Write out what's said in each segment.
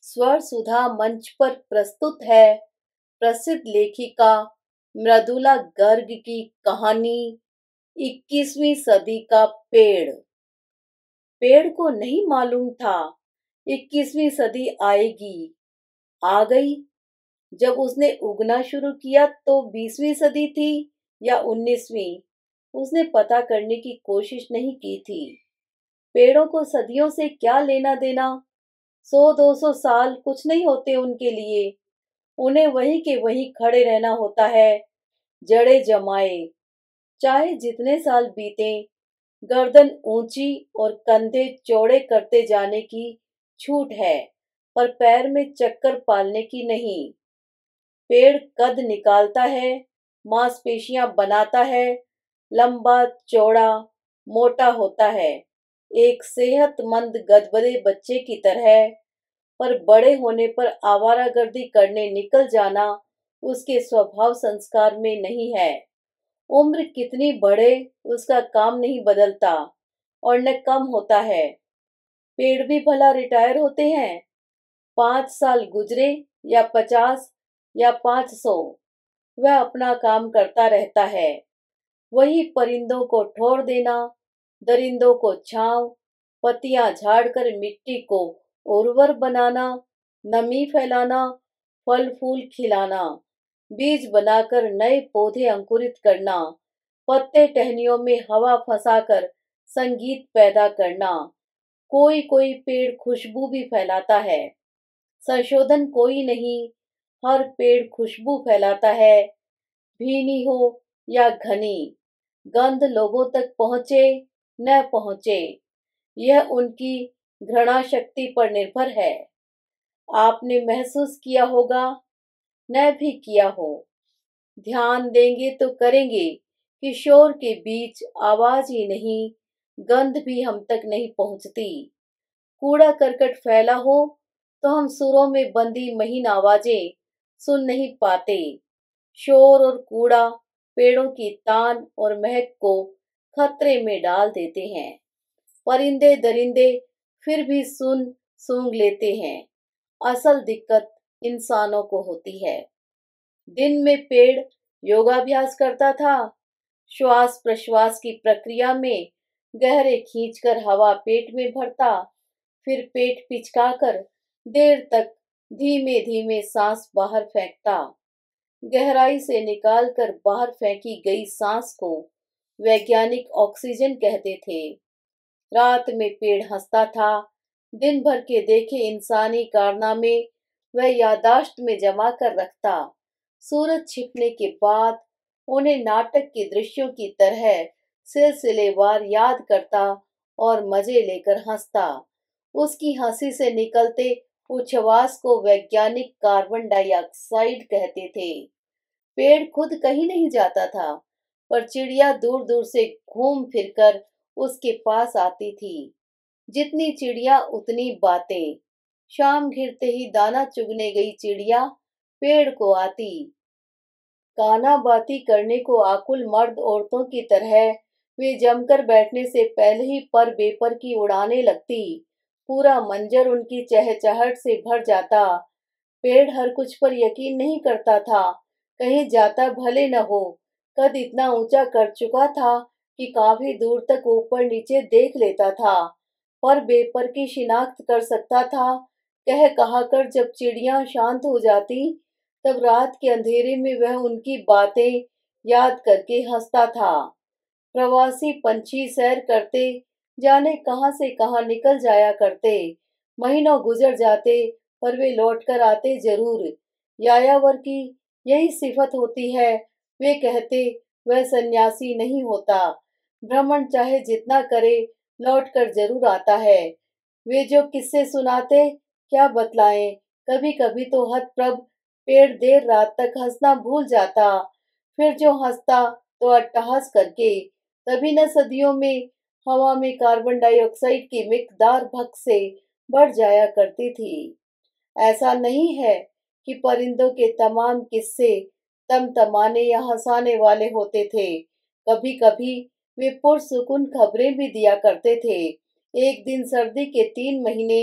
स्वर सुधा मंच पर प्रस्तुत है प्रसिद्ध लेखिका मृदुला गर्ग की कहानी 21वीं सदी का पेड़। पेड़ को नहीं मालूम था 21वीं सदी आएगी। आ गई। जब उसने उगना शुरू किया तो 20वीं सदी थी या 19वीं, उसने पता करने की कोशिश नहीं की थी। पेड़ों को सदियों से क्या लेना देना। 100-200 साल कुछ नहीं होते उनके लिए। उन्हें वहीं के वहीं खड़े रहना होता है, जड़े जमाए। चाहे जितने साल बीते, गर्दन ऊंची और कंधे चौड़े करते जाने की छूट है, पर पैर में चक्कर पालने की नहीं। पेड़ कद निकालता है, मांसपेशियां बनाता है, लंबा चौड़ा मोटा होता है, एक सेहतमंद गदबदे बच्चे की तरह। पर बड़े होने पर आवारागर्दी करने निकल जाना उसके स्वभाव संस्कार में नहीं है। उम्र कितनी बढ़े उसका काम नहीं बदलता और न कम होता है। पेड़ भी भला रिटायर होते हैं। 5 साल गुजरे या 50 या 500, वह अपना काम करता रहता है। वही परिंदों को ठौर देना, दरिंदों को छांव, पत्तियां झाड़कर मिट्टी को उर्वर बनाना, नमी फैलाना, फल फूल खिलाना, बीज बनाकर नए पौधे अंकुरित करना, पत्ते टहनियों में हवा फंसाकर संगीत पैदा करना। कोई कोई पेड़ खुशबू भी फैलाता है। संशोधन कोई नहीं, हर पेड़ खुशबू फैलाता है, भीनी हो या घनी। गंध लोगों तक पहुंचे न पहुंचे, यह उनकी घ्राण शक्ति पर निर्भर है। आपने महसूस किया होगा, न भी किया हो। ध्यान देंगे तो करेंगे कि शोर के बीच आवाज ही नहीं, गंध भी हम तक नहीं पहुंचती। कूड़ा करकट फैला हो तो हम सुरों में बंधी महीन आवाजें सुन नहीं पाते। शोर और कूड़ा पेड़ों की तान और महक को खतरे में डाल देते हैं। परिंदे दरिंदे फिर भी सुन सूंघ लेते हैं। असल दिक्कत इंसानों को होती है। दिन में पेड़ योगाभ्यास करता था। श्वास प्रश्वास की प्रक्रिया में गहरे खींचकर हवा पेट में भरता, फिर पेट पिचकाकर देर तक धीमे धीमे सांस बाहर फेंकता। गहराई से निकालकर बाहर फेंकी गई सांस को वैज्ञानिक ऑक्सीजन कहते थे। रात में पेड़ हंसता था। दिन भर के देखे इंसानी कारनामे वह यादाश्त में जमा कर रखता। सूरज छिपने के बाद उन्हें नाटक के दृश्यों की तरह सिलसिलेवार याद करता और मजे लेकर हंसता। उसकी हंसी से निकलते उच्छ्वास को वैज्ञानिक कार्बन डाइऑक्साइड कहते थे। पेड़ खुद कहीं नहीं जाता था, पर चिड़िया दूर दूर से घूम फिरकर उसके पास आती थी। जितनी चिड़िया उतनी बातें। शाम घिरते ही दाना चुगने गई चिड़िया पेड़ को आती। काना बाती करने को आकुल मर्द औरतों की तरह वे जमकर बैठने से पहले ही पर बेपर की उड़ाने लगती। पूरा मंजर उनकी चहचहाहट से भर जाता। पेड़ हर कुछ पर यकीन नहीं करता था। कहीं जाता भले न हो। कद इतना ऊंचा कर चुका था कि काफी दूर तक ऊपर नीचे देख लेता था। पर बेपर की शिनाख्त कर सकता था। कह कहा कर जब चिड़िया शांत हो जाती, तब रात के अंधेरे में वह उनकी बातें याद करके हंसता था। प्रवासी पंछी सैर करते जाने कहां से कहां निकल जाया करते। महीनों गुजर जाते, पर वे लौटकर आते जरूर। यायावर की यही सिफत होती है। वे कहते वह सन्यासी नहीं होता। भ्रमण चाहे जितना करे, लौटकर जरूर आता है। वे जो किस्से सुनाते क्या बतलाएं। कभी कभी तो हतप्रभ पेड़ देर रात तक हंसना भूल जाता। फिर जो हंसता तो अट्टहास करके। तभी न सदियों में हवा में कार्बन डाइऑक्साइड की मिकदार भक से बढ़ जाया करती थी। ऐसा नहीं है कि परिंदों के तमाम किस्से तमतमाने या हंसाने वाले होते थे। कभी कभी वे पुरसुकून खबरें भी दिया करते थे। एक दिन सर्दी के 3 महीने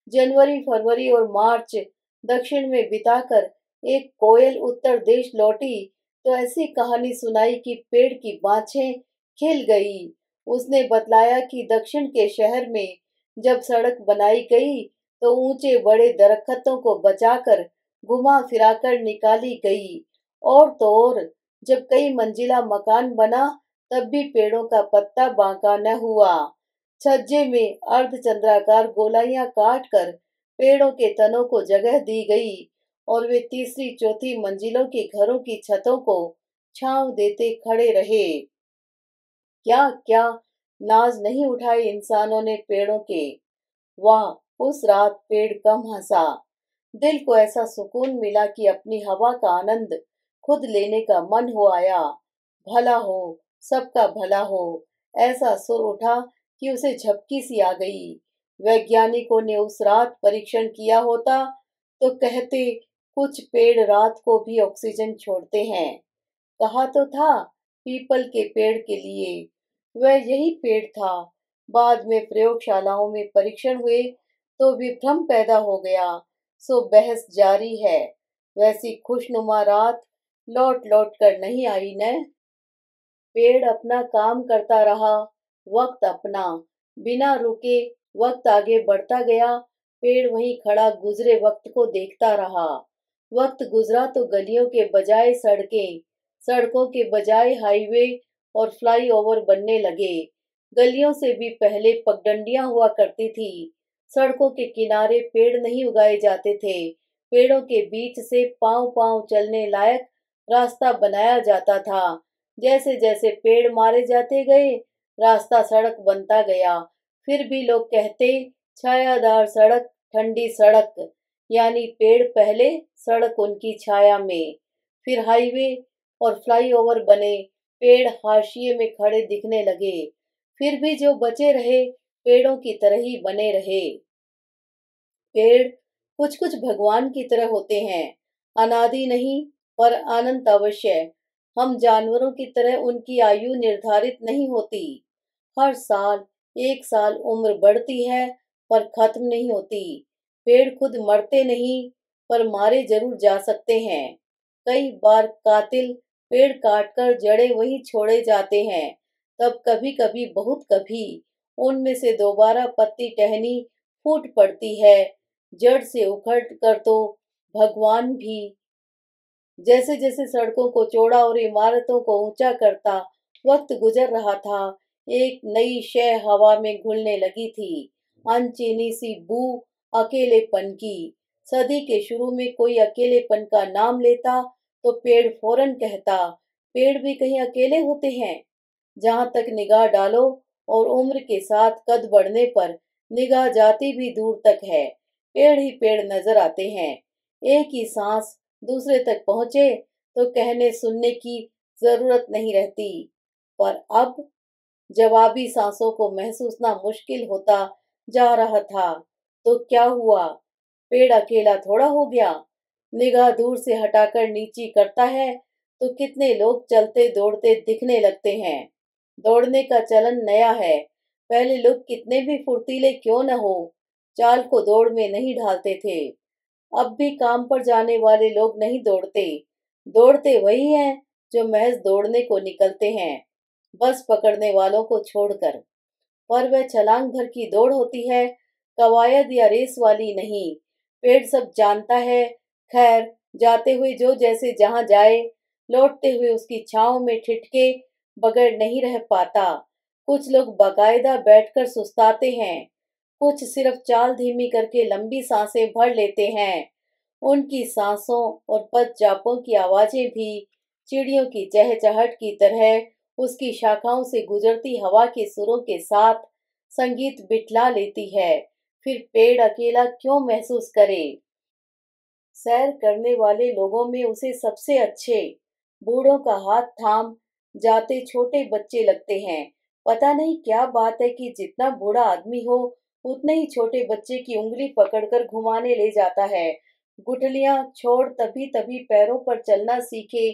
जनवरी, फरवरी और मार्च दक्षिण में बिताकर एक कोयल उत्तर देश लौटी तो ऐसी कहानी सुनाई कि पेड़ की बाँछें खिल गई। उसने बतलाया कि दक्षिण के शहर में जब सड़क बनाई गई तो ऊंचे बड़े दरख्तों को बचाकर घुमा फिराकर निकाली गई। और तो और जब कई मंजिला मकान बना तब भी पेड़ों का पत्ता बांका न हुआ। छज्जे में अर्धचंद्राकार गोलाइयां काट कर पेड़ों के तनों को जगह दी गई और वे तीसरी चौथी मंजिलों के घरों की छतों को छांव देते खड़े रहे। क्या क्या नाज नहीं उठाए इंसानों ने पेड़ों के। वाह, उस रात पेड़ कम हंसा। दिल को ऐसा सुकून मिला कि अपनी हवा का आनंद खुद लेने का मन हो आया। भला हो, सबका भला हो, ऐसा सुर उठा कि उसे झपकी सी आ गई। वैज्ञानिकों ने उस रात परीक्षण किया होता तो कहते कुछ पेड़ रात को भी ऑक्सीजन छोड़ते हैं। कहा तो था पीपल के पेड़ के लिए। वह यही पेड़ था। बाद में प्रयोगशालाओं में परीक्षण हुए तो विभ्रम पैदा हो गया। सो बहस जारी है। वैसी खुशनुमा रात लौट लौट कर नहीं आई न। पेड़ अपना काम करता रहा, वक्त अपना। बिना रुके वक्त आगे बढ़ता गया। पेड़ वहीं खड़ा गुजरे वक्त को देखता रहा। वक्त गुजरा तो गलियों के बजाय सड़कें, सड़कों के बजाय हाईवे और फ्लाईओवर बनने लगे। गलियों से भी पहले पगडंडियां हुआ करती थी। सड़कों के किनारे पेड़ नहीं उगाए जाते थे। पेड़ों के बीच से पांव पांव चलने लायक रास्ता बनाया जाता था। जैसे जैसे पेड़ मारे जाते गए, रास्ता सड़क बनता गया। फिर भी लोग कहते छायादार सड़क, ठंडी सड़क, यानी पेड़ पहले, सड़क उनकी छाया में। फिर हाईवे और फ्लाईओवर बने, पेड़ हाशिए में खड़े दिखने लगे। फिर भी जो बचे रहे पेड़ों की तरह ही बने रहे। पेड़ कुछ कुछ भगवान की तरह होते हैं, अनादि नहीं पर अनंत अवश्य। हम जानवरों की तरह उनकी आयु निर्धारित नहीं होती। हर साल एक साल उम्र बढ़ती है पर खत्म नहीं होती। पेड़ खुद मरते नहीं पर मारे जरूर जा सकते हैं। कई बार कातिल पेड़ काटकर जड़ें वहीं छोड़े जाते हैं। तब कभी कभी, बहुत कभी, उनमें से दोबारा पत्ती टहनी फूट पड़ती है। जड़ से उखड़ कर तो भगवान भी। जैसे जैसे सड़कों को चौड़ा और इमारतों को ऊंचा करता वक्त गुजर रहा था, एक नई शय हवा में घुलने लगी थी। अनचीनी सी बू अकेलेपन की। सदी के शुरू में कोई अकेलेपन का नाम लेता तो पेड़ फौरन कहता, पेड़ भी कहीं अकेले होते हैं। जहां तक निगाह डालो और उम्र के साथ कद बढ़ने पर निगाह जाती भी दूर तक है। पेड़ ही पेड़ नजर आते हैं। एक ही सांस दूसरे तक पहुंचे तो कहने सुनने की जरूरत नहीं रहती। पर अब जवाबी सांसों को महसूसना मुश्किल होता जा रहा था। तो क्या हुआ? पेड़ अकेला थोड़ा हो गया। निगाह दूर से हटाकर नीची करता है तो कितने लोग चलते दौड़ते दिखने लगते हैं। दौड़ने का चलन नया है। पहले लोग कितने भी फुर्तीले क्यों न हो, चाल को दौड़ में नहीं ढालते थे। अब भी काम पर जाने वाले लोग नहीं दौड़ते। दौड़ते वही हैं जो महज दौड़ने को निकलते हैं, बस पकड़ने वालों को छोड़कर। पर वह छलांग भर की दौड़ होती है, कवायद या रेस वाली नहीं। पेड़ सब जानता है। खैर, जाते हुए जो जैसे जहां जाए, लौटते हुए उसकी छांव में ठिठके बगैर नहीं रह पाता। कुछ लोग बाकायदा बैठकर सुस्ताते हैं, कुछ सिर्फ चाल धीमी करके लंबी सांसें भर लेते हैं। उनकी सांसों और पदचापों की आवाजें भी चिड़ियों की चहचहाट की तरह उसकी शाखाओं से गुजरती हवा के सुरों के साथ संगीत बिठला लेती है। फिर पेड़ अकेला क्यों महसूस करे? सैर करने वाले लोगों में उसे सबसे अच्छे बूढ़ों का हाथ थाम जाते छोटे बच्चे लगते हैं। पता नहीं क्या बात है कि जितना बूढ़ा आदमी हो उतने ही छोटे बच्चे की उंगली पकड़कर घुमाने ले जाता है। गुठलियां छोड़ तभी तभी पैरों पर चलना सीखे।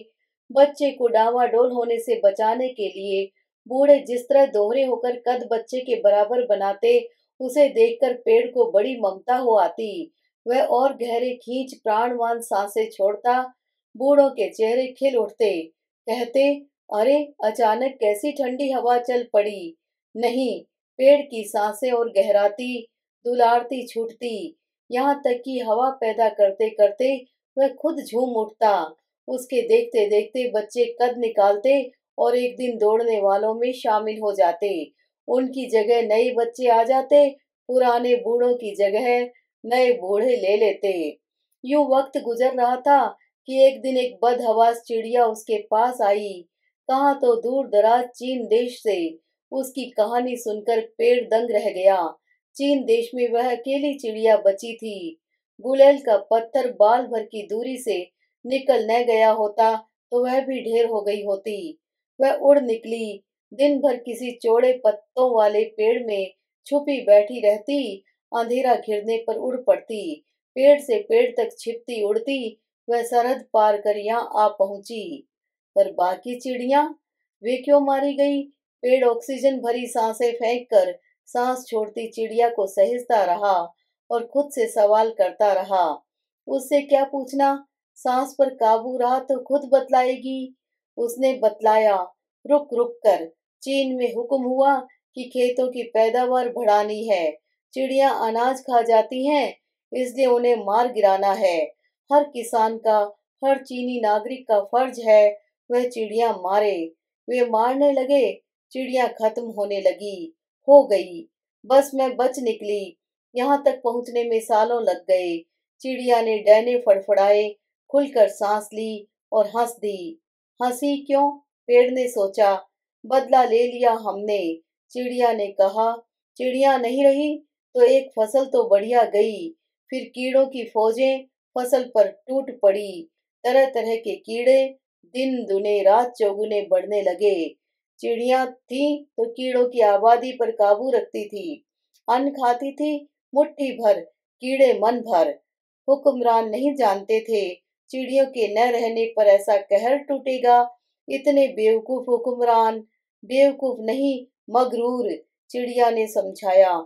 बच्चे को डांवाडोल होने से बचाने के लिए बूढ़े जिस तरह दोहरे होकर कद बच्चे के बराबर बनाते उसे देखकर पेड़ को बड़ी ममता हो आती। वह और गहरे खींच प्राणवान सांसें छोड़ता। बूढ़ों के चेहरे खिल उठते। कहते, अरे अचानक कैसी ठंडी हवा चल पड़ी। नहीं, पेड़ की सांसें और गहराती, दुलारती छूटती। यहाँ तक कि हवा पैदा करते करते वह खुद झूम उठता। उसके देखते देखते बच्चे कद निकालते और एक दिन दौड़ने वालों में शामिल हो जाते। उनकी जगह नए बच्चे आ जाते। पुराने बूढ़ों की जगह नए बूढ़े ले लेते। यूं वक्त गुजर रहा था कि एक दिन एक बदहवास चिड़िया उसके पास आई। कहाँ तो दूर दराज चीन देश से। उसकी कहानी सुनकर पेड़ दंग रह गया। चीन देश में वह अकेली चिड़िया बची थी। गुलेल का पत्थर बाल भर की दूरी से निकल न गया होता तो वह भी ढेर हो गई होती। वह उड़ निकली। दिन भर किसी चौड़े पत्तों वाले पेड़ में छुपी बैठी रहती। अंधेरा घिरने पर उड़ पड़ती। पेड़ से पेड़ तक छिपती उड़ती वह सरहद पार कर यहाँ आ पहुंची। पर बाकी चिड़िया, वे क्यों मारी गई? पेड़ ऑक्सीजन भरी सांसें फेंक कर सांस छोड़ती चिड़िया को सहेजता रहा और खुद से सवाल करता रहा। उससे क्या पूछना? सांस पर काबू रहा तो खुद बतलाएगी। उसने बतलाया, रुक रुक कर। चीन में हुक्म हुआ कि खेतों की पैदावार बढ़ानी है। चिड़िया अनाज खा जाती हैं, इसलिए उन्हें मार गिराना है। हर किसान का, हर चीनी नागरिक का फर्ज है वह चिड़िया मारे। वे मारने लगे, चिड़िया खत्म होने लगी। हो गई। बस मैं बच निकली। यहाँ तक पहुँचने में सालों लग गए। चिड़िया ने डैने फड़फड़ाए, खुलकर सांस ली और हंस दी। हंसी क्यों? पेड़ ने सोचा। बदला ले लिया हमने। चिड़िया ने कहा। चिड़िया नहीं रही तो एक फसल तो बढ़िया गई। फिर कीड़ों की फौजें फसल पर टूट पड़ी। तरह तरह के कीड़े दिन दुने रात चौगुने बढ़ने लगे। चिड़िया थी तो कीड़ों की आबादी पर काबू रखती थी। अन्न खाती थी मुट्ठी भर, कीड़े मन भर। हुक्मरान नहीं जानते थे चिड़ियों के न रहने पर ऐसा कहर टूटेगा। इतने बेवकूफ हुक्मरान। बेवकूफ नहीं, मगरूर, चिड़िया ने समझाया।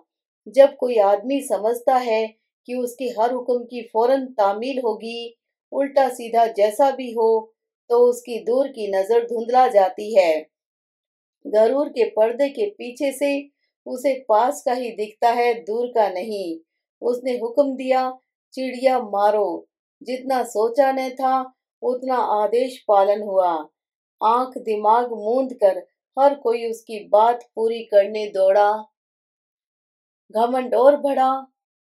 जब कोई आदमी समझता है कि उसके हर हुक्म की फौरन तामील होगी, उल्टा सीधा जैसा भी हो, तो उसकी दूर की नजर धुंधला जाती है। गरूर के पर्दे के पीछे से उसे पास का ही दिखता है, दूर का नहीं। उसने हुक्म दिया, चिड़िया मारो। जितना सोचा न था उतना आदेश पालन हुआ। आंख दिमाग मूंद कर हर कोई उसकी बात पूरी करने दौड़ा। घमंड और बढ़ा,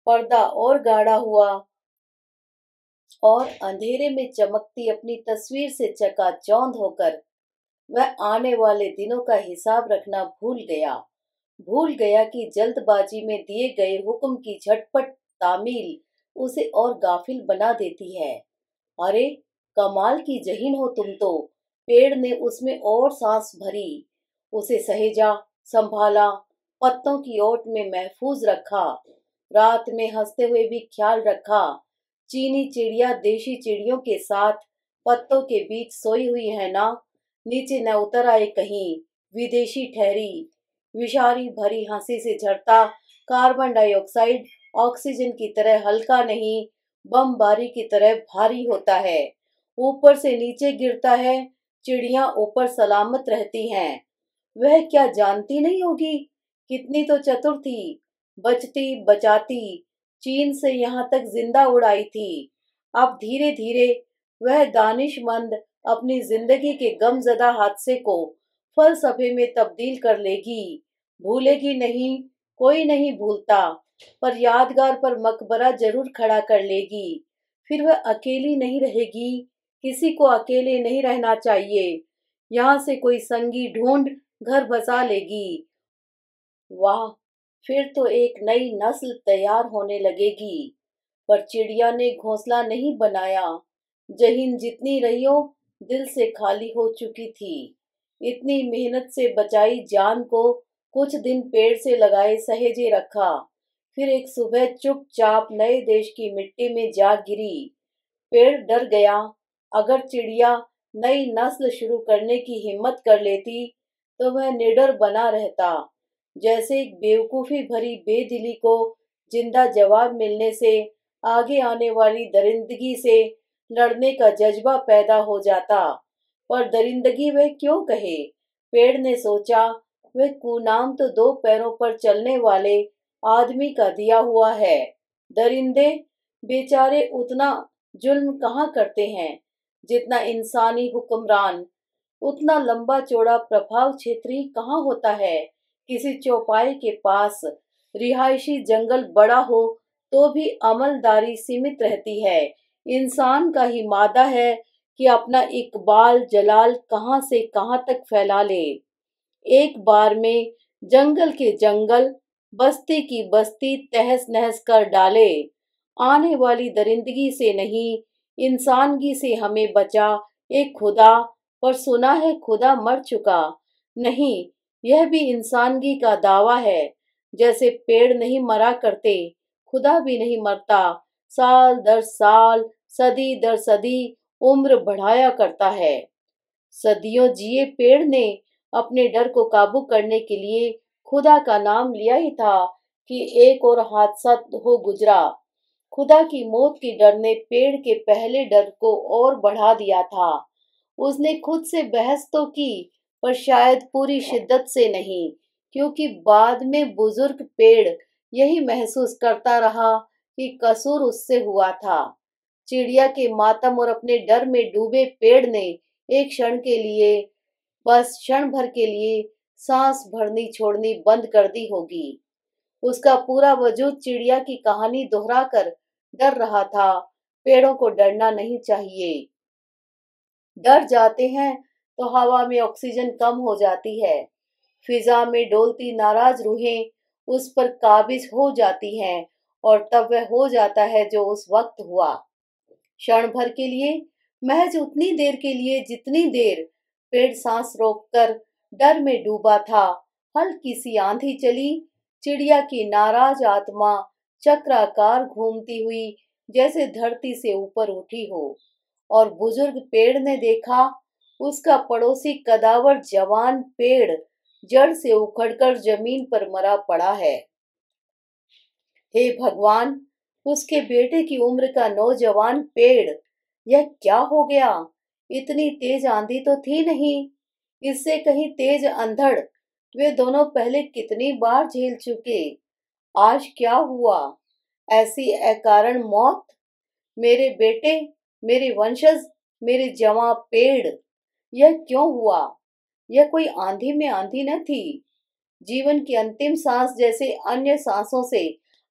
पर्दा और गाढ़ा हुआ और अंधेरे में चमकती अपनी तस्वीर से चकाचौंध होकर वह आने वाले दिनों का हिसाब रखना भूल गया। भूल गया कि जल्दबाजी में दिए गए हुक्म की झटपट तामील उसे और गाफिल बना देती है। अरे, कमाल की जहीन हो तुम तो। पेड़ ने उसमें और सांस भरी। उसे सहेजा, संभाला, पत्तों की ओट में महफूज रखा। रात में हंसते हुए भी ख्याल रखा। चीनी चिड़िया देशी चिड़ियों के साथ पत्तों के बीच सोई हुई है ना, नीचे न उतर आए कहीं। विदेशी ठहरी। विषारी भरी हंसी से झरता कार्बन डाइऑक्साइड ऑक्सीजन की तरह हल्का नहीं, बमबारी की तरह भारी होता है। ऊपर से नीचे गिरता है, चिड़िया ऊपर सलामत रहती हैं। वह क्या जानती नहीं होगी? कितनी तो चतुर थी। बचती बचाती चीन से यहाँ तक जिंदा उड़ाई थी। अब धीरे धीरे वह दानिशमंद अपनी जिंदगी के गमजदा हादसे को फलसफे में तब्दील कर लेगी। भूलेगी नहीं, कोई नहीं भूलता, पर यादगार पर मकबरा जरूर खड़ा कर लेगी। फिर वह अकेली नहीं रहेगी। किसी को अकेले नहीं रहना चाहिए। यहाँ से कोई संगी ढूंढ घर बसा लेगी। वाह, फिर तो एक नई नस्ल तैयार होने लगेगी। पर चिड़िया ने घोंसला नहीं बनाया। जहीन जितनी रही हो, दिल से खाली हो चुकी थी। इतनी मेहनत से बचाई जान को कुछ दिन पेड़ से लगाए सहेजे रखा। फिर एक सुबह चुपचाप नए देश की मिट्टी में जा गिरी। पेड़ डर गया। अगर चिड़िया नई नस्ल शुरू करने की हिम्मत कर लेती तो वह निडर बना रहता। जैसे एक बेवकूफी भरी बेदिली को जिंदा जवाब मिलने से आगे आने वाली दरिंदगी से लड़ने का जज्बा पैदा हो जाता। पर दरिंदगी वह क्यों कहे? पेड़ ने सोचा, वह कुनाम तो दो पैरों पर चलने वाले आदमी का दिया हुआ है। दरिंदे बेचारे उतना जुल्म कहाँ करते हैं जितना इंसानी हुक्मरान। उतना लंबा चौड़ा प्रभाव क्षेत्री कहाँ होता है। किसी चौपाई के पास रिहायशी जंगल बड़ा हो तो भी अमलदारी सीमित रहती है। इंसान का ही मादा है कि अपना इकबाल जलाल कहाँ से कहाँ तक फैला ले। एक बार में जंगल के जंगल, बस्ती की बस्ती तहस नहस कर डाले। आने वाली दरिंदगी से नहीं, इंसानगी से हमें बचा एक खुदा। पर सुना है खुदा मर चुका। नहीं, यह भी इंसानगी का दावा है। जैसे पेड़ नहीं मरा करते, खुदा भी नहीं मरता। साल दर साल, सदी दर सदी उम्र बढ़ाया करता है। सदियों जिए पेड़ ने अपने डर को काबू करने के लिए खुदा का नाम लिया ही था कि एक और हादसा हो गुजरा। खुदा की मौत के डर ने पेड़ के पहले डर को और बढ़ा दिया था। उसने खुद से बहस तो की, पर शायद पूरी शिद्दत से नहीं, क्योंकि बाद में बुजुर्ग पेड़ यही महसूस करता रहा कि कसूर उससे हुआ था। चिड़िया के मातम और अपने डर में डूबे पेड़ ने एक क्षण के लिए, बस क्षण भर के लिए सांस भरनी छोड़नी बंद कर दी होगी। उसका पूरा वजूद चिड़िया की कहानी दोहराकर डर रहा था। पेड़ों को डरना नहीं चाहिए। डर जाते हैं तो हवा में ऑक्सीजन कम हो जाती है। फिजा में डोलती नाराज रूहें उस पर काबिज हो जाती हैं, और तब वह हो जाता है जो उस वक्त हुआ। क्षण भर के लिए, महज उतनी देर के लिए जितनी देर पेड़ सांस रोककर डर में डूबा था। हल्की सी आंधी चली। चिड़िया की नाराज आत्मा चक्राकार घूमती हुई जैसे धरती से ऊपर उठी हो। और बुजुर्ग पेड़ ने देखा, उसका पड़ोसी कदावर जवान पेड़ जड़ से उखड़कर जमीन पर मरा पड़ा है। हे भगवान, उसके बेटे की उम्र का नौजवान पेड़, यह क्या हो गया? इतनी तेज आंधी तो थी नहीं। इससे कहीं तेज अंधड़ वे दोनों पहले कितनी बार झेल चुके। आज क्या हुआ? ऐसी अकारण मौत? मेरे बेटे, मेरे वंशज, मेरे जवां पेड़, यह क्यों हुआ? यह कोई आंधी में आंधी न थी। जीवन की अंतिम सांस जैसे अन्य सांसों से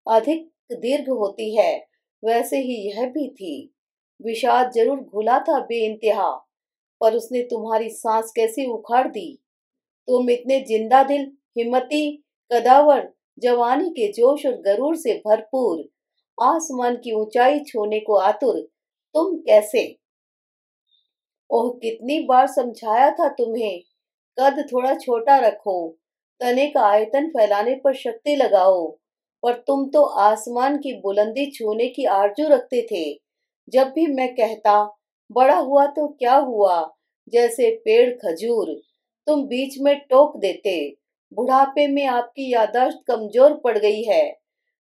अधिक दीर्घ होती है, वैसे ही यह भी थी। विषाद जरूर घुला था बेइंतहा, पर उसने तुम्हारी सांस कैसी उखाड़ दी। तुम इतने जिंदा दिल, हिम्मती, कदावर, जवानी के जोश और गरूर से भरपूर, आसमान की ऊंचाई छूने को आतुर, तुम कैसे? ओह, कितनी बार समझाया था तुम्हें, कद थोड़ा छोटा रखो, तने का आयतन फैलाने पर शक्ति लगाओ। पर तुम तो आसमान की बुलंदी छूने की आरजू रखते थे। जब भी मैं कहता, बड़ा हुआ तो क्या हुआ, जैसे पेड़ खजूर, तुम बीच में टोक देते। बुढ़ापे में आपकी याददाश्त कमजोर पड़ गई है।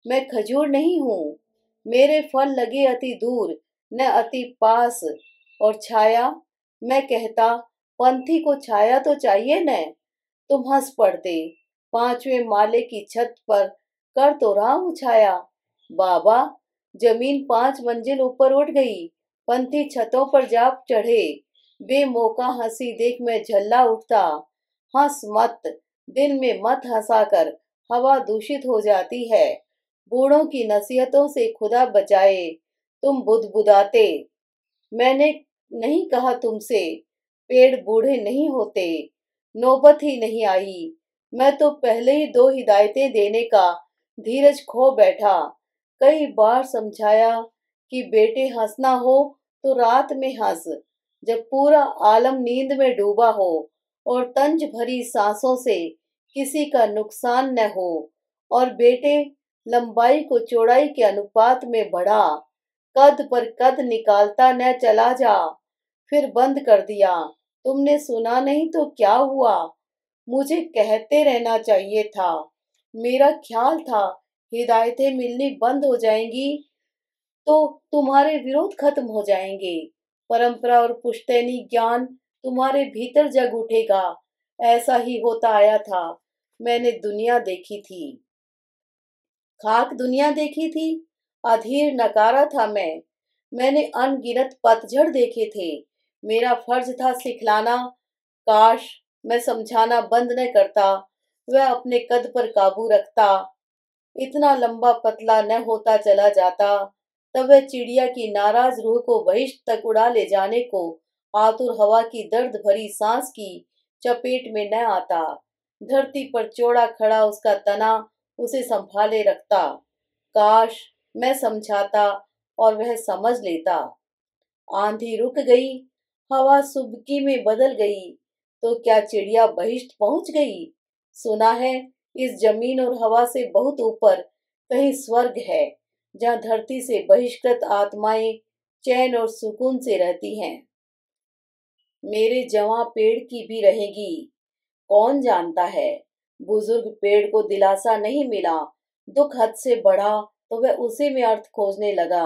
मैं खजूर नहीं हूँ। मेरे फल लगे अति दूर, न अति पास। और छाया, मैं कहता, पंथी को छाया तो चाहिए न। तुम हंस पड़ते। पांचवें माले की छत पर कर तो रहा हूँ छाया। बाबा, जमीन 5 मंजिल ऊपर उठ गई, पंथी छतों पर जा चढ़े। बेमौका हंसी देख मैं झल्ला उठता। हंस मत, दिल में मत हंसा कर, हवा दूषित हो जाती है। बूढ़ों की नसीहतों से खुदा बचाए, तुम बुदबुदाते। मैंने नहीं कहा तुमसे, पेड़ बूढ़े नहीं होते। नौबत ही नहीं आई। मैं तो पहले ही 2 हिदायतें देने का धीरज खो बैठा। कई बार समझाया कि बेटे, हंसना हो तो रात में हंस, जब पूरा आलम नींद में डूबा हो और तंज भरी सांसों से किसी का नुकसान न हो। और बेटे, लंबाई को चौड़ाई के अनुपात में बढ़ा, कद पर कद निकालता न चला जा। फिर बंद कर दिया। तुमने सुना नहीं तो क्या हुआ? मुझे कहते रहना चाहिए था। मेरा ख्याल था हिदायतें मिलनी बंद हो जाएंगी तो तुम्हारे विरोध खत्म हो जाएंगे। परंपरा और पुश्तैनी ज्ञान तुम्हारे भीतर जग उठेगा। ऐसा ही होता आया था। मैंने दुनिया देखी थी, खाक दुनिया देखी थी। अधीर नकारा था मैं। मैंने अनगिनत पतझड़ देखे थे। मेरा फर्ज था सिखलाना। काश मैं समझाना बंद न करता, वह अपने कद पर काबू रखता। इतना लंबा पतला न होता चला जाता, तब वह चिड़िया की नाराज रूह को बहिश्त तक उड़ा ले जाने को आतुर हवा की दर्द भरी सांस की चपेट में न आता। धरती पर चौड़ा खड़ा उसका तना उसे संभाले रखता। काश मैं समझाता और वह समझ लेता। आंधी रुक गई, हवा सुबकी में बदल गई, तो क्या चिड़िया बहिश्त पहुंच गई? सुना है इस जमीन और हवा से बहुत ऊपर कहीं स्वर्ग है, जहाँ धरती से बहिष्कृत आत्माएं चैन और सुकून से रहती हैं। मेरे जवां पेड़ की भी रहेगी, कौन जानता है। बुजुर्ग पेड़ को दिलासा नहीं मिला। दुख हद से बढ़ा तो वह उसी में अर्थ खोजने लगा।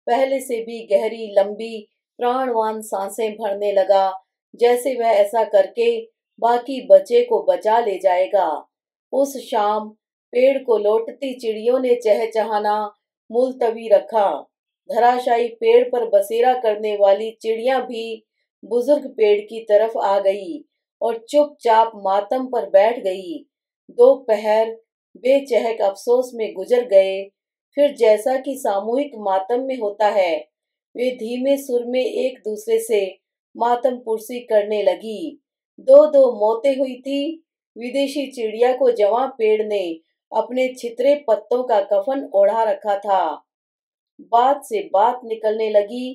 पहले से भी गहरी लंबी प्राणवान सांसें भरने लगा, जैसे वह ऐसा करके बाकी बचे को बचा ले जाएगा। उस शाम पेड़ को लौटती चिड़ियों ने चहचहाना मुलतवी रखा। धराशायी पेड़ पर बसेरा करने वाली चिड़िया भी बुजुर्ग पेड़ की तरफ आ गई और चुपचाप मातम पर बैठ गई। दोपहर बेचहक अफसोस में गुजर गए। फिर जैसा कि सामूहिक मातम में होता है, वे धीमे सुर में एक दूसरे से मातम पुरसी करने लगी। दो दो मौतें हुई थी। विदेशी चिड़िया को जवां पेड़ ने अपने छितरे पत्तों का कफन ओढ़ा रखा था। बात से बात निकलने लगी।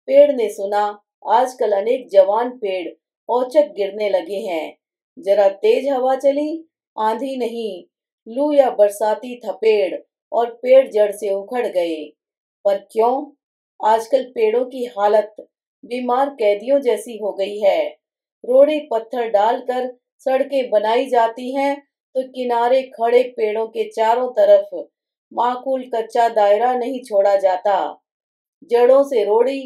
पेड़ ने सुना आजकल अनेक जवान पेड़ औचक गिरने लगे हैं। जरा तेज हवा चली, आंधी नहीं, लू या बरसाती थपेड़, और पेड़ जड़ से उखड़ गए। पर क्यों? आजकल पेड़ों की हालत बीमार कैदियों जैसी हो गई है। रोड़े पत्थर डालकर सड़कें बनाई जाती हैं, तो किनारे खड़े पेड़ों के चारों तरफ माकूल कच्चा दायरा नहीं छोड़ा जाता। जड़ों से रोड़ी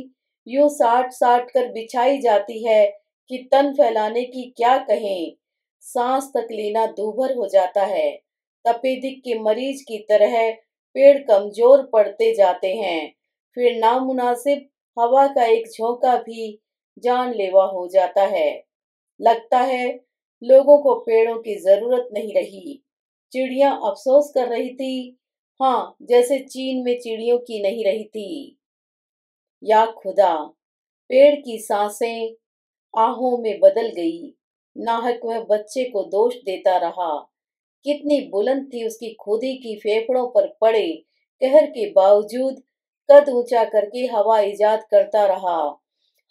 यूं साट साट कर बिछाई जाती है कि तन फैलाने की क्या कहें। सांस तक लेना दूभर हो जाता है। तपेदिक के मरीज की तरह पेड़ कमजोर पड़ते जाते हैं। फिर नामुनासिब हवा का एक झोंका भी जानलेवा हो जाता है। लगता है लोगों को पेड़ों की जरूरत नहीं रही। चिड़िया अफसोस कर रही थी, हाँ, जैसे चीन में चिड़ियों की नहीं रही थी। या खुदा, पेड़ की सांसें आहों में बदल गई। नाहक वह बच्चे को दोष देता रहा। कितनी बुलंद थी उसकी खुदी की फेफड़ों पर पड़े कहर के बावजूद कद ऊंचा करके हवा इजाद करता रहा।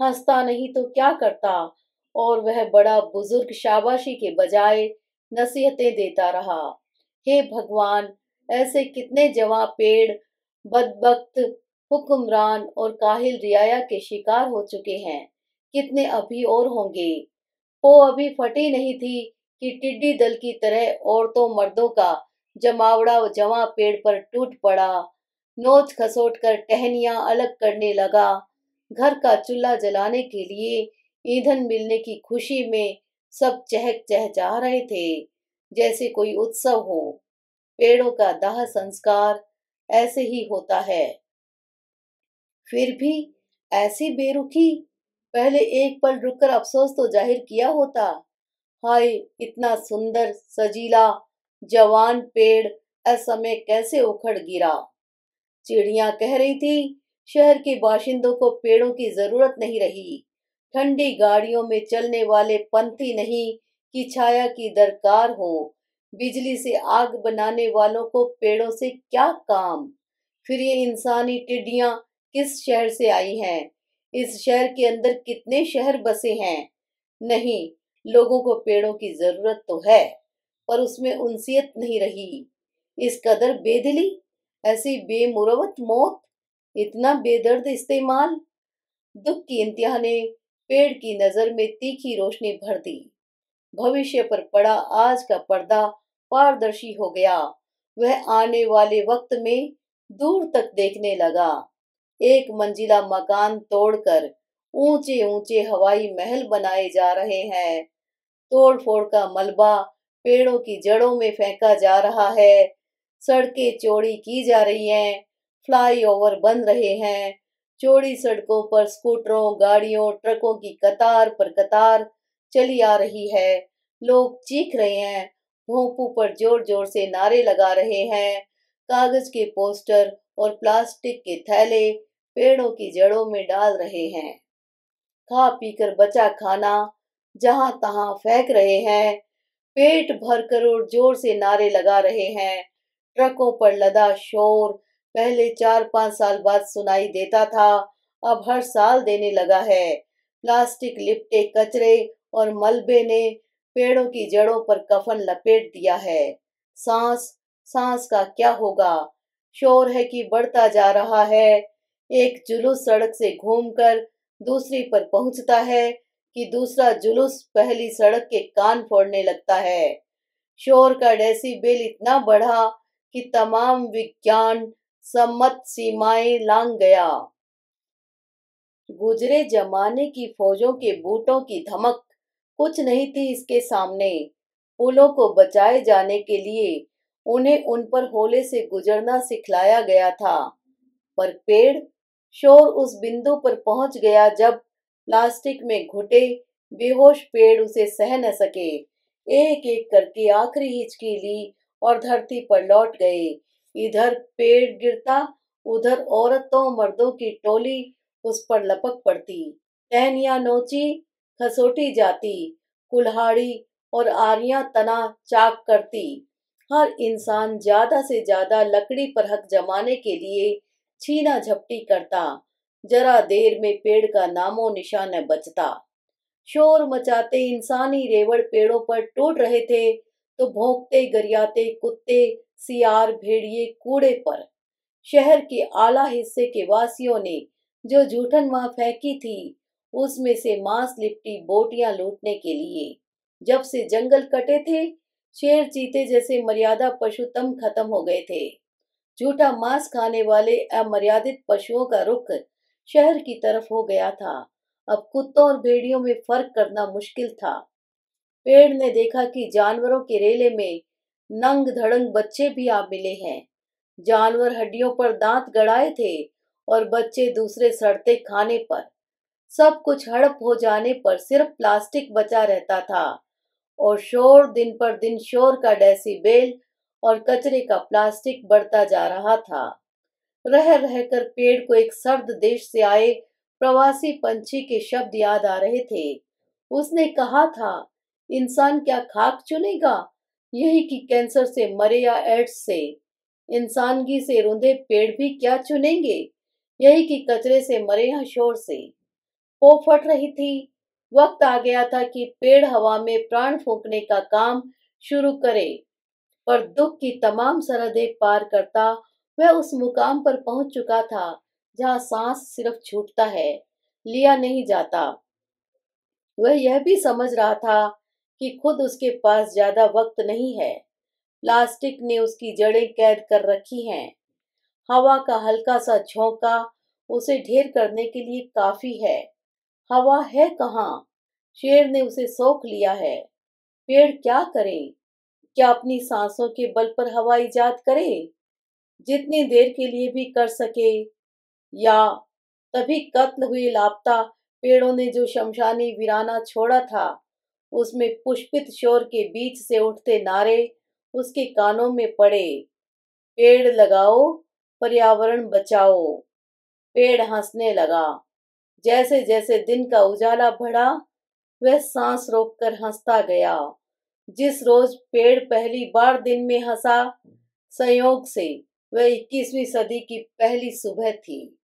हंसता नहीं तो क्या करता, और वह बड़ा बुजुर्ग शाबाशी के बजाय नसीहतें देता रहा। हे भगवान, ऐसे कितने जवां पेड़ बदबख्त हुक्मरान और काहिल रियाया के शिकार हो चुके हैं। कितने अभी और होंगे। वो अभी फटी नहीं थी कि टिड्डी दल की तरह औरतों मर्दों का जमावड़ा जवां पेड़ पर टूट पड़ा। नोच खसोट कर टहनियां अलग करने लगा। घर का चूल्हा जलाने के लिए ईंधन मिलने की खुशी में सब चहक चहचहा रहे थे, जैसे कोई उत्सव हो। पेड़ों का दाह संस्कार ऐसे ही होता है। फिर भी ऐसी बेरुखी, पहले एक पल रुककर अफसोस तो जाहिर किया होता। हाय, इतना सुंदर सजीला जवान पेड़ असमय कैसे उखड़ गिरा। चिड़िया कह रही थी शहर के बाशिंदों को पेड़ों की जरूरत नहीं रही। ठंडी गाड़ियों में चलने वाले पंथी नहीं कि छाया की दरकार हो। बिजली से आग बनाने वालों को पेड़ों से क्या काम। फिर ये इंसानी टिड्डियां किस शहर से आई हैं? इस शहर के अंदर कितने शहर बसे हैं? नहीं, लोगों को पेड़ों की जरूरत तो है, पर उसमें उनसियत नहीं रही। इस कदर बेदिली, ऐसी बेमुरवत मौत, इतना बेदर्द इस्तेमाल। दुख की इंतहा ने पेड़ की नजर में तीखी रोशनी भर दी। भविष्य पर पड़ा आज का पर्दा पारदर्शी हो गया। वह आने वाले वक्त में दूर तक देखने लगा। एक मंजिला मकान तोड़कर ऊंचे ऊंचे हवाई महल बनाए जा रहे हैं। तोड़ फोड़ का मलबा पेड़ों की जड़ों में फेंका जा रहा है। सड़कें चौड़ी की जा रही हैं। फ्लाईओवर बन रहे हैं। चौड़ी सड़कों पर स्कूटरों, गाड़ियों, ट्रकों की कतार पर कतार चली आ रही है। लोग चीख रहे हैं, भोंपू पर जोर जोर से नारे लगा रहे हैं। कागज के पोस्टर और प्लास्टिक के थैले पेड़ों की जड़ों में डाल रहे हैं। खा पीकर बचा खाना जहां तहां फेंक रहे हैं। पेट भरकर और जोर से नारे लगा रहे हैं। ट्रकों पर लदा शोर पहले 4-5 साल बाद सुनाई देता था, अब हर साल देने लगा है। प्लास्टिक लिपटे कचरे और मलबे ने पेड़ों की जड़ों पर कफन लपेट दिया है। सांस सांस का क्या होगा? शोर है कि बढ़ता जा रहा है। एक जुलूस सड़क से घूमकर दूसरी पर पहुंचता है कि दूसरा जुलूस पहली सड़क के कान फोड़ने लगता है। शोर का डेसिबेल इतना बढ़ा कि तमाम विज्ञान सम्मत सीमाएं लांघ गया। गुजरे जमाने की फौजों के बूटों की धमक कुछ नहीं थी इसके सामने। पुलों को बचाए जाने के लिए उन्हें उन पर होले से गुजरना सिखलाया गया था। पर पेड़, शोर उस बिंदु पर पहुंच गया जब प्लास्टिक में घुटे बेहोश पेड़ उसे सह न सके। एक एक करके आखिरी हिचकी ली और धरती पर लौट गए। इधर पेड़ गिरता, उधर औरतों मर्दों की टोली उस पर लपक पड़ती। टहनियां नोची, खसोटी जाती, कुल्हाड़ी और आरियां तना चाक करती। हर इंसान ज्यादा से ज्यादा लकड़ी पर हक जमाने के लिए छीना झपटी करता। जरा देर में पेड़ का नामो निशान न बचता। शोर मचाते इंसानी रेवड़ पेड़ों पर टूट रहे थे तो भौंकते गरियाते कुत्ते, सियार, भेड़िए कूड़े पर। शहर के आला हिस्से के वासियों ने जो जूठन वहां फेंकी थी, उसमें से मांस लिपटी बोटियां लूटने के लिए। जब से जंगल कटे थे, शेर चीते जैसे मर्यादा पशु तम खत्म हो गए थे। झूठा मांस खाने वाले अमर्यादित पशुओं का रुख शहर की तरफ हो गया था। अब कुत्तों और भेड़ियों में फर्क करना मुश्किल था। पेड़ ने देखा कि जानवरों के रेले में नंग धड़ंग बच्चे भी आ मिले हैं। जानवर हड्डियों पर दांत गड़ाए थे और बच्चे दूसरे सड़ते खाने पर। सब कुछ हड़प हो जाने पर सिर्फ प्लास्टिक बचा रहता था और शोर, दिन पर दिन शोर का डेसिबेल और कचरे का प्लास्टिक बढ़ता जा रहा था। रह रहकर पेड़ को एक सर्द देश से आए प्रवासी पंछी के शब्द याद आ रहे थे। उसने कहा था, इंसान क्या खाक चुनेगा, यही कि कैंसर से मरे या एड्स से। इंसानगी से रुंधे पेड़ भी क्या चुनेंगे, यही कि कचरे से मरे या शोर से। वो फट रही थी। वक्त आ गया था कि पेड़ हवा में प्राण फूंकने का काम शुरू करे। पर दुख की तमाम सरहदें पार करता वह उस मुकाम पर पहुंच चुका था जहां सांस सिर्फ छूटता है, लिया नहीं जाता। वह यह भी समझ रहा था कि खुद उसके पास ज्यादा वक्त नहीं है। प्लास्टिक ने उसकी जड़ें कैद कर रखी हैं। हवा का हल्का सा झोंका उसे ढेर करने के लिए काफी है। हवा है कहाँ? शेर ने उसे सोख लिया है। पेड़ क्या करे? क्या अपनी सांसों के बल पर हवा इजाद करे? जितनी देर के लिए भी कर सके। या तभी कत्ल हुए लापता पेड़ों ने जो शमशानी वीराना छोड़ा था, उसमें पुष्पित शोर के बीच से उठते नारे उसके कानों में पड़े। पेड़ लगाओ, पर्यावरण बचाओ। पेड़ हंसने लगा। जैसे जैसे दिन का उजाला बढ़ा, वह सांस रोककर हंसता गया। जिस रोज पेड़ पहली बार दिन में हंसा, संयोग से वह 21वीं सदी की पहली सुबह थी।